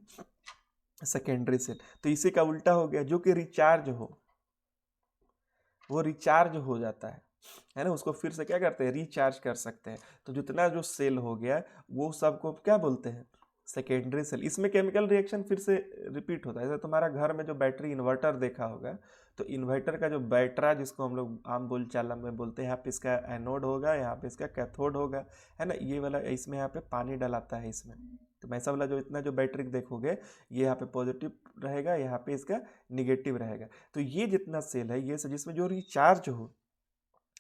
A: सेकेंडरी सेल, तो इसी का उल्टा हो गया। जो कि रिचार्ज हो, वो रिचार्ज हो जाता है ना। उसको फिर से क्या करते हैं? रिचार्ज कर सकते हैं। तो जितना जो सेल हो गया वो सबको क्या बोलते हैं? Secondary cell. इसमें केमिकल रिएक्शन फिर से रिपीट होता है। जैसे तुम्हारा घर में जो बैटरी इन्वर्टर देखा होगा, तो इन्वर्टर का जो बैटरा, जिसको हम लोग आम बोलचाल में बोलते हैं, यहाँ पे इसका एनोड होगा, यहाँ पे इसका कैथोड होगा, है ना। ये वाला इसमें यहाँ पे पानी डलाता है इसमें। तो ऐसा वाला जो इतना जो बैटरी देखोगे, ये यहाँ पे पॉजिटिव रहेगा, यहाँ पे इसका निगेटिव रहेगा। तो ये जितना सेल है, ये जिसमें जो रिचार्ज हो,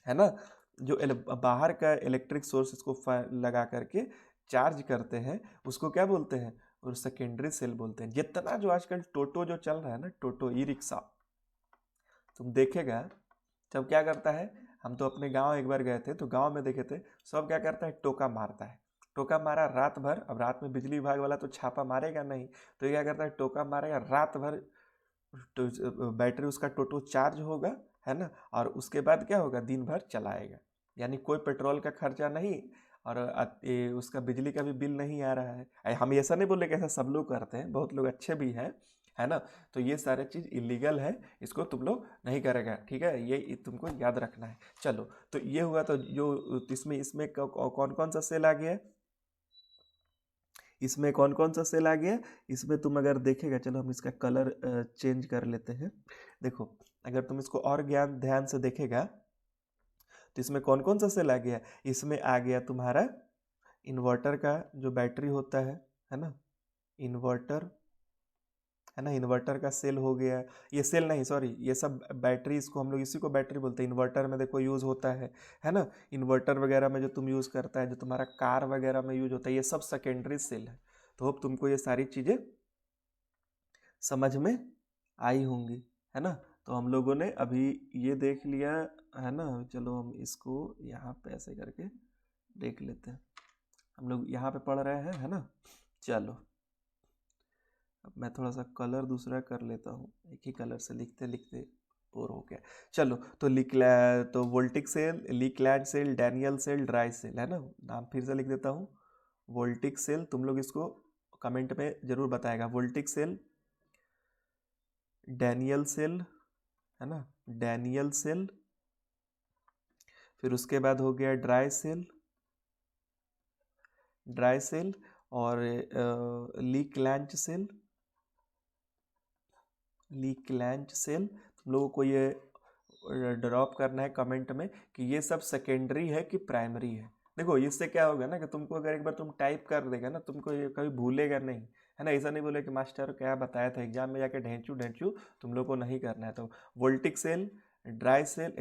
A: है ना, जो बाहर का इलेक्ट्रिक सोर्स इसको लगा करके चार्ज करते हैं, उसको क्या बोलते हैं? और सेकेंडरी सेल बोलते हैं। जितना जो आजकल टोटो जो चल रहा है ना, टोटो ई रिक्शा, तुम देखेगा जब क्या करता है। हम तो अपने गांव एक बार गए थे, तो गांव में देखे थे सब क्या करता है? टोका मारता है। टोका मारा रात भर। अब रात में बिजली विभाग वाला तो छापा मारेगा नहीं, तो ये क्या करता है? टोका मारेगा रात भर। तो बैटरी उसका टोटो चार्ज होगा, है ना। और उसके बाद क्या होगा? दिन भर चलाएगा। यानी कोई पेट्रोल का खर्चा नहीं, और उसका बिजली का भी बिल नहीं आ रहा है। हम ऐसा नहीं बोले कि ऐसा सब लोग करते हैं, बहुत लोग अच्छे भी हैं, है ना। तो ये सारे चीज़ इलीगल है, इसको तुम लोग नहीं करेगा, ठीक है। ये तुमको याद रखना है। चलो, तो ये हुआ। तो जो इसमें कौन कौन सा सेल आ गया? इसमें कौन कौन सा सेल आ गया? इसमें तुम अगर देखेगा, चलो हम इसका कलर चेंज कर लेते हैं। देखो, अगर तुम इसको और ज्ञान ध्यान से देखेगा तो इसमें कौन कौन सा सेल आ गया? इसमें आ गया तुम्हारा इन्वर्टर का जो बैटरी होता है ना। इन्वर्टर, है ना। इन्वर्टर का सेल हो गया। ये सेल नहीं, सॉरी, ये सब बैटरी, इसको हम लोग इसी को बैटरी बोलते हैं। इन्वर्टर में देखो यूज़ होता है ना। इन्वर्टर वगैरह में जो तुम यूज़ करता है, जो तुम्हारा कार वगैरह में यूज होता है, ये सब सेकेंडरी सेल है। तो होप तुमको ये सारी चीज़ें समझ में आई होंगी, है ना। तो हम लोगों ने अभी ये देख लिया, है ना। चलो हम इसको यहाँ पे ऐसे करके देख लेते हैं। हम लोग यहाँ पे पढ़ रहे हैं, है ना। चलो अब मैं थोड़ा सा कलर दूसरा कर लेता हूँ, एक ही कलर से लिखते लिखते बोर हो गया। चलो तो voltaic cell, Leclanche cell, Daniell cell, dry cell, है ना। नाम फिर से लिख देता हूँ, वोल्टिक सेल। तुम लोग इसको कमेंट में जरूर बताएगा। वोल्टिक सेल, डैनियल सेल, है ना, डैनियल सेल। फिर उसके बाद हो गया ड्राई सेल, ड्राई सेल, और लीक्लैंड सेल, लीक्लैंड सेल। तुम लोगों को ये ड्रॉप करना है कमेंट में कि ये सब सेकेंडरी है कि प्राइमरी है। देखो इससे क्या होगा ना कि तुमको अगर एक बार तुम टाइप कर देगा ना, तुमको ये कभी भूलेगा नहीं, है ना। ऐसा नहीं बोले कि मास्टर क्या बताया था, एग्जाम में जाके ढेंचू ढेंचू तुम लोग को नहीं करना है। तो voltaic cell, dry cell,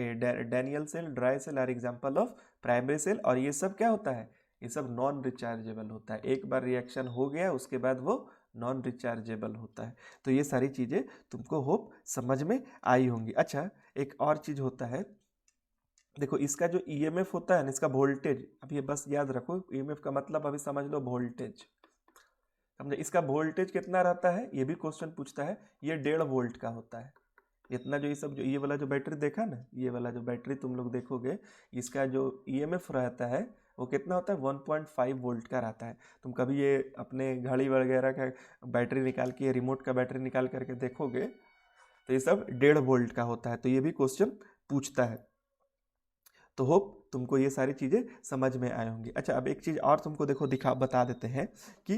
A: Daniell cell, dry cell are example of primary cell. और ये सब क्या होता है, ये सब नॉन रिचार्जेबल होता है। एक बार रिएक्शन हो गया उसके बाद वो नॉन रिचार्जेबल होता है। तो ये सारी चीज़ें तुमको होप समझ में आई होंगी। अच्छा एक और चीज़ होता है, देखो इसका जो ईएमएफ होता है ना, इसका वोल्टेज, अब ये बस याद रखो, ईएमएफ का मतलब अभी समझ लो वोल्टेज, समझे। इसका वोल्टेज कितना रहता है ये भी क्वेश्चन पूछता है। ये 1.5 वोल्ट का होता है। इतना जो ये सब जो ये वाला जो बैटरी देखा ना, ये वाला जो बैटरी तुम लोग देखोगे, इसका जो ईएमएफ रहता है वो कितना होता है, 1.5 वोल्ट का रहता है। तुम कभी ये अपने घड़ी वगैरह का बैटरी निकाल के, रिमोट का बैटरी निकाल करके देखोगे तो ये सब 1.5 वोल्ट का होता है। तो ये भी क्वेश्चन पूछता है। तो होप तुमको ये सारी चीज़ें समझ में आए होंगी। अच्छा अब एक चीज़ और तुमको देखो बता देते हैं कि,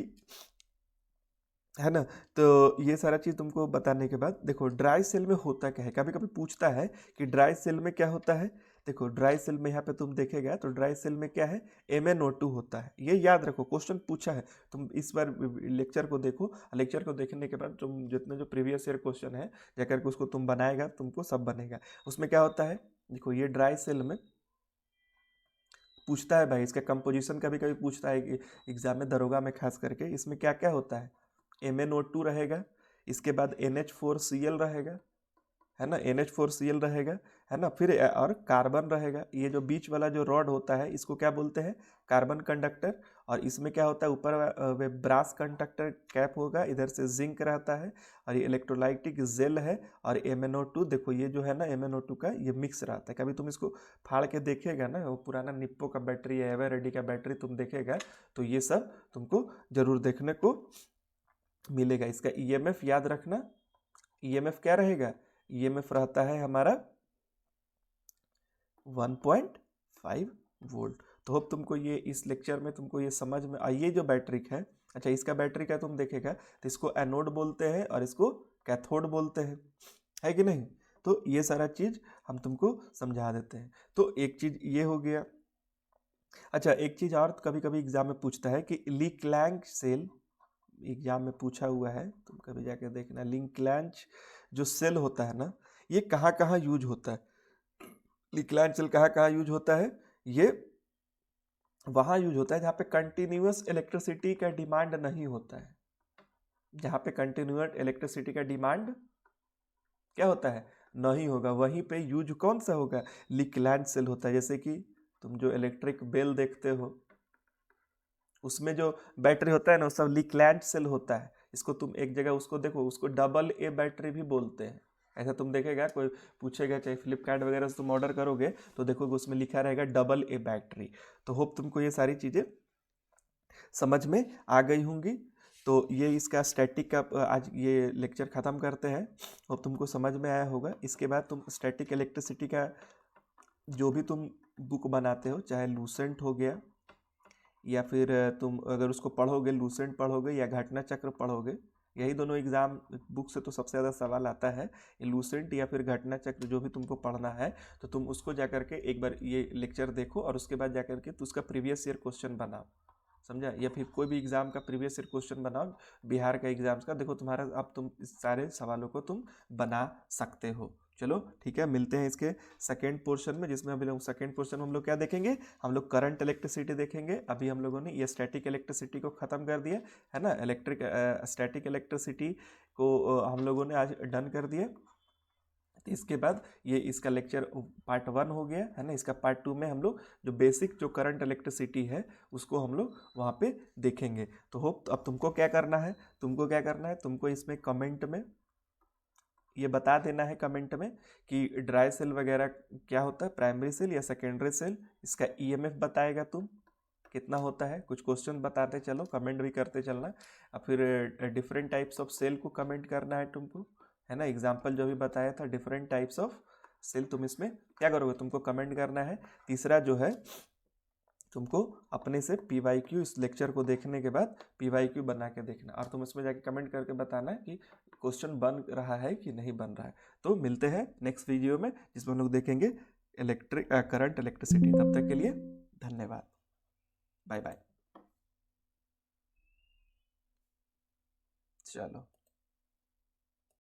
A: है ना। तो ये सारा चीज़ तुमको बताने के बाद देखो ड्राई सेल में होता क्या है, कभी कभी पूछता है कि ड्राई सेल में क्या होता है। देखो ड्राई सेल में यहाँ पे तुम देखेगा तो ड्राई सेल में क्या है, MnO2 होता है। ये याद रखो, क्वेश्चन पूछा है। तुम इस बार लेक्चर को देखो, लेक्चर को देखने के बाद तुम जितने जो प्रीवियस ईयर क्वेश्चन है जाकर के उसको तुम बनाएगा, तुमको सब बनेगा। उसमें क्या होता है, देखो ये ड्राई सेल में पूछता है भाई, इसका कंपोजिशन कभी कभी पूछता है कि एग्जाम में, दरोगा में खास करके। इसमें क्या क्या होता है, MnO2 रहेगा, इसके बाद NH4Cl रहेगा, है ना, NH4Cl रहेगा, है ना। फिर और कार्बन रहेगा। ये जो बीच वाला जो रॉड होता है इसको क्या बोलते हैं, कार्बन कंडक्टर। और इसमें क्या होता है, ऊपर वे ब्रास कंडक्टर कैप होगा, इधर से जिंक रहता है, और ये इलेक्ट्रोलाइटिक जेल है। और MnO2 देखो ये जो है ना, MnO2 का ये मिक्स रहता है। कभी तुम इसको फाड़ के देखेगा ना, वो पुराना निप्पो का बैटरी है, एवरेडी का बैटरी तुम देखेगा तो ये सब तुमको जरूर देखने को मिलेगा। इसका ईएमएफ याद रखना, ईएमएफ क्या रहेगा, ईएमएफ रहता है हमारा 1.5 वोल्ट। तो होप तुमको ये इस लेक्चर में तुमको ये समझ में ये जो बैटरी है, अच्छा इसका बैटरी का तुम देखेगा तो इसको एनोड बोलते हैं और इसको कैथोड बोलते हैं, है कि नहीं। तो ये सारा चीज़ हम तुमको समझा देते हैं। तो एक चीज़ ये हो गया। अच्छा एक चीज़ और कभी कभी एग्जाम में पूछता है कि लीक्लैंड सेल, एग्जाम में पूछा हुआ है, तुम कभी जाके देखना। लीक्लैंड जो सेल होता है ना, ये कहाँ कहाँ यूज होता है, लीक्लैंड सेल कहाँ कहाँ यूज होता है, ये वहाँ यूज होता है जहाँ पे कंटिन्यूअस इलेक्ट्रिसिटी का डिमांड नहीं होता है। जहाँ पे कंटिन्यूअस इलेक्ट्रिसिटी का डिमांड क्या होता है, नहीं होगा, वहीं पे यूज कौन सा होगा, लीक्लैंड सेल होता है। जैसे कि तुम जो इलेक्ट्रिक बेल देखते हो उसमें जो बैटरी होता है ना, वो सब लीक्लैंड सेल होता है। इसको तुम एक जगह उसको देखो, उसको AA बैटरी भी बोलते हैं। ऐसा तुम देखेगा, कोई पूछेगा चाहे फ्लिपकार्ट वगैरह से तुम ऑर्डर करोगे तो देखोगे उसमें लिखा रहेगा AA बैटरी। तो होप तुमको ये सारी चीज़ें समझ में आ गई होंगी। तो ये इसका स्टैटिक का आज ये लेक्चर ख़त्म करते हैं। होप तुमको समझ में आया होगा। इसके बाद तुम स्टैटिक इलेक्ट्रिसिटी का जो भी तुम बुक बनाते हो, चाहे लूसेंट हो गया या फिर तुम अगर उसको पढ़ोगे, लूसेंट पढ़ोगे या घटना चक्र पढ़ोगे, यही दोनों एग्जाम बुक से तो सबसे ज़्यादा सवाल आता है, लूसेंट या फिर घटना चक्र जो भी तुमको पढ़ना है। तो तुम उसको जाकर के एक बार ये लेक्चर देखो और उसके बाद जाकर के तो उसका प्रीवियस ईयर क्वेश्चन बनाओ। समझा। या फिर कोई भी एग्जाम का प्रीवियस ईयर क्वेश्चन बनाओ, बिहार का एग्जाम्स का, देखो तुम्हारा अब तुम इस सारे सवालों को तुम बना सकते हो। चलो ठीक है, मिलते हैं इसके सेकेंड पोर्शन में, जिसमें अभी लोग सेकेंड पोर्शन में हम लोग क्या देखेंगे, हम लोग करंट इलेक्ट्रिसिटी देखेंगे। अभी हम लोगों ने ये स्टैटिक इलेक्ट्रिसिटी को ख़त्म कर दिया है ना, स्टैटिक इलेक्ट्रिसिटी को हम लोगों ने आज डन कर दिया। तो इसके बाद ये इसका लेक्चर पार्ट 1 हो गया है ना। इसका पार्ट 2 में हम लोग जो बेसिक जो करंट इलेक्ट्रिसिटी है उसको हम लोग वहाँ पे देखेंगे। तो होप अब तुमको क्या करना है, तुमको इसमें कमेंट में ये बता देना है कमेंट में कि ड्राई सेल वगैरह क्या होता है, प्राइमरी सेल या सेकेंडरी सेल, इसका ईएमएफ बताएगा तुम कितना होता है। कुछ क्वेश्चन बताते चलो, कमेंट भी करते चलना। और फिर डिफरेंट टाइप्स ऑफ सेल को कमेंट करना है तुमको, है ना। एग्जाम्पल जो भी बताया था डिफरेंट टाइप्स ऑफ सेल, तुम इसमें क्या करोगे, तुमको कमेंट करना है। तीसरा जो है, तुमको अपने से PYQ इस लेक्चर को देखने के बाद PYQ बना के देखना, और तुम इसमें जाके कमेंट करके बताना कि क्वेश्चन बन रहा है कि नहीं बन रहा है। तो मिलते हैं नेक्स्ट वीडियो में, जिसमें हम लोग देखेंगे करंट इलेक्ट्रिसिटी। तब तक के लिए धन्यवाद, बाय बाय। चलो।